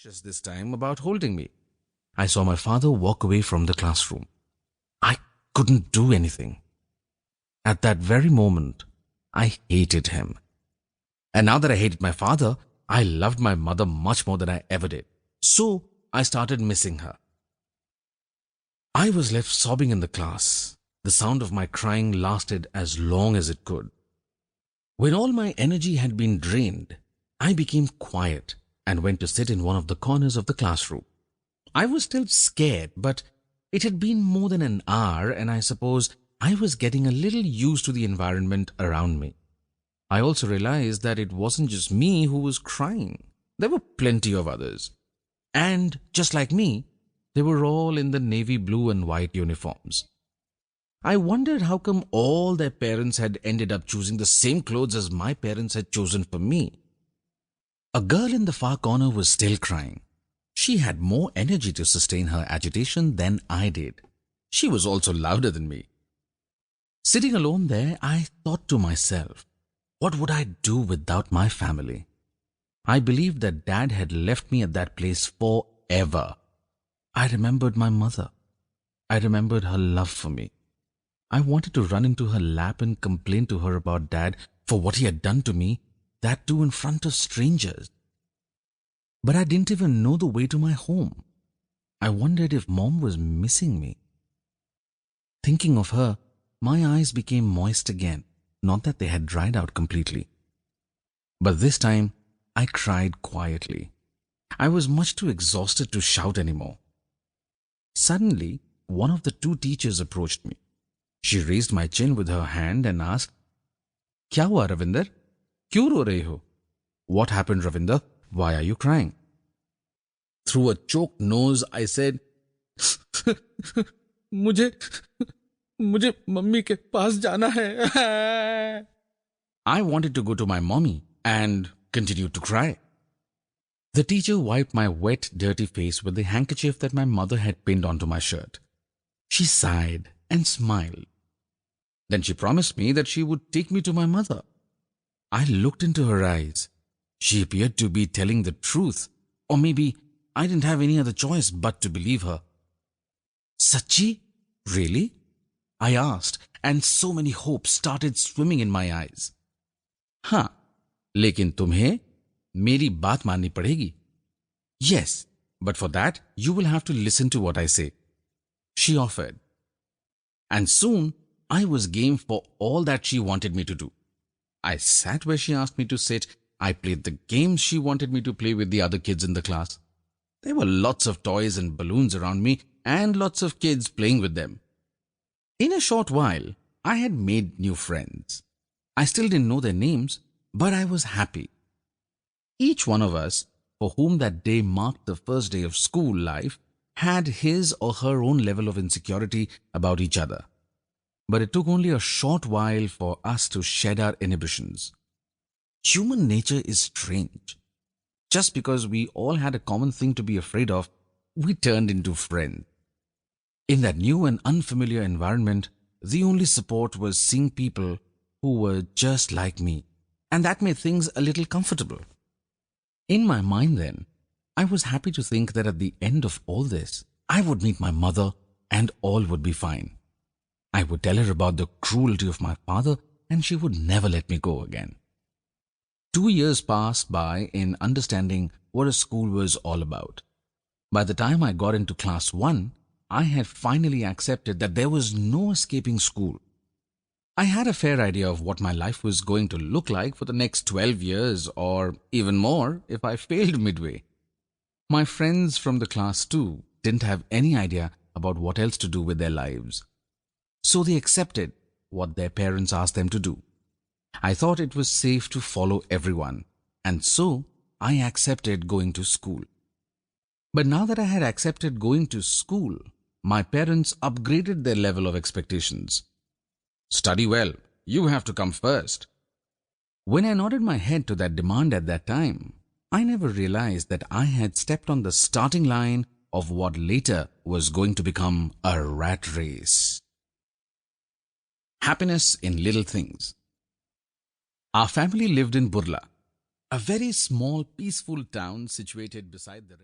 cautious this time about holding me. I saw my father walk away from the classroom. I couldn't do anything. At that very moment, I hated him. And now that I hated my father, I loved my mother much more than I ever did. So I started missing her. I was left sobbing in the class. The sound of my crying lasted as long as it could. When all my energy had been drained, I became quiet and went to sit in one of the corners of the classroom. I was still scared, but it had been more than an hour, and I suppose I was getting a little used to the environment around me. I also realized that it wasn't just me who was crying. There were plenty of others. And just like me, they were all in the navy blue and white uniforms. I wondered how come all their parents had ended up choosing the same clothes as my parents had chosen for me. A girl in the far corner was still crying. She had more energy to sustain her agitation than I did. She was also louder than me. Sitting alone there, I thought to myself, what would I do without my family? I believed that Dad had left me at that place forever. I remembered my mother. I remembered her love for me. I wanted to run into her lap and complain to her about Dad for what he had done to me, that too in front of strangers. But I didn't even know the way to my home. I wondered if Mom was missing me. Thinking of her, my eyes became moist again, not that they had dried out completely. But this time, I cried quietly. I was much too exhausted to shout anymore. Suddenly, one of the two teachers approached me. She raised my chin with her hand and asked, "Kya hua, Ravinder? Kyun ro rahe ho?" "What happened, Ravinder? Why are you crying?" Through a choked nose, I said, मुझे mummy के पास जाना है. I wanted to go to my mommy and continued to cry. The teacher wiped my wet, dirty face with the handkerchief that my mother had pinned onto my shirt. She sighed and smiled. Then she promised me that she would take me to my mother. I looked into her eyes. She appeared to be telling the truth, or maybe I didn't have any other choice but to believe her. "Sachi? Really?" I asked, and so many hopes started swimming in my eyes. "हाँ, लेकिन तुम्हें मेरी बात माननी पड़ेगी." "Yes, but for that you will have to listen to what I say," she offered. And soon I was game for all that she wanted me to do. I sat where she asked me to sit. I played the games she wanted me to play with the other kids in the class. There were lots of toys and balloons around me and lots of kids playing with them. In a short while, I had made new friends. I still didn't know their names, but I was happy. Each one of us, for whom that day marked the first day of school life, had his or her own level of insecurity about each other. But it took only a short while for us to shed our inhibitions. Human nature is strange. Just because we all had a common thing to be afraid of, we turned into friends. In that new and unfamiliar environment, the only support was seeing people who were just like me, and that made things a little comfortable. In my mind then, I was happy to think that at the end of all this, I would meet my mother and all would be fine. I would tell her about the cruelty of my father and she would never let me go again. 2 years passed by in understanding what a school was all about. By the time I got into class 1, I had finally accepted that there was no escaping school. I had a fair idea of what my life was going to look like for the next 12 years or even more if I failed midway. My friends from the class too didn't have any idea about what else to do with their lives. So they accepted what their parents asked them to do. I thought it was safe to follow everyone, and so I accepted going to school. But now that I had accepted going to school, my parents upgraded their level of expectations. "Study well. You have to come first." When I nodded my head to that demand at that time, I never realized that I had stepped on the starting line of what later was going to become a rat race. Happiness in little things. Our family lived in Burla, a very small, peaceful town situated beside the river.